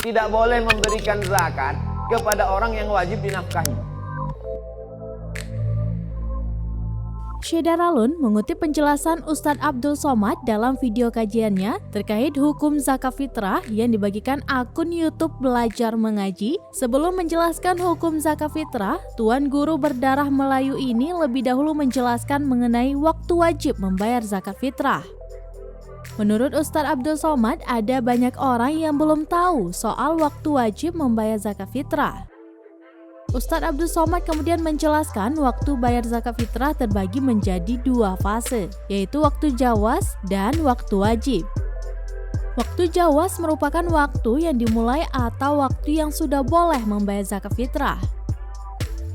tidak boleh memberikan zakat kepada orang yang wajib dinafkahi. Syeda Ralun mengutip penjelasan Ustadz Abdul Somad dalam video kajiannya terkait hukum zakat fitrah yang dibagikan akun YouTube Belajar Mengaji. Sebelum menjelaskan hukum zakat fitrah, Tuan Guru Berdarah Melayu ini lebih dahulu menjelaskan mengenai waktu wajib membayar zakat fitrah. Menurut Ustadz Abdul Somad, ada banyak orang yang belum tahu soal waktu wajib membayar zakat fitrah. Ustadz Abdul Somad kemudian menjelaskan waktu bayar zakat fitrah terbagi menjadi dua fase, yaitu waktu jawas dan waktu wajib. Waktu jawas merupakan waktu yang dimulai atau waktu yang sudah boleh membayar zakat fitrah.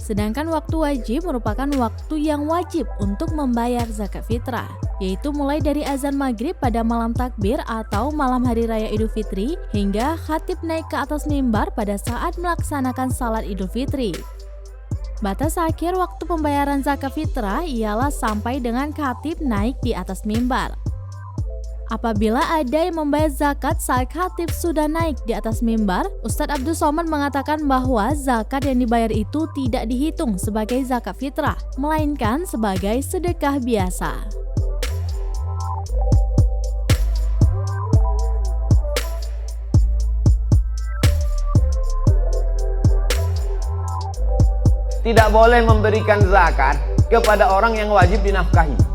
Sedangkan waktu wajib merupakan waktu yang wajib untuk membayar zakat fitrah, yaitu mulai dari azan maghrib pada malam takbir atau malam hari raya Idul Fitri hingga khatib naik ke atas mimbar pada saat melaksanakan salat Idul Fitri. Batas akhir waktu pembayaran zakat fitrah ialah sampai dengan khatib naik di atas mimbar. Apabila ada yang membayar zakat saat khatib sudah naik di atas mimbar, Ustadz Abdul Somad mengatakan bahwa zakat yang dibayar itu tidak dihitung sebagai zakat fitrah, melainkan sebagai sedekah biasa. Tidak boleh memberikan zakat kepada orang yang wajib dinafkahi.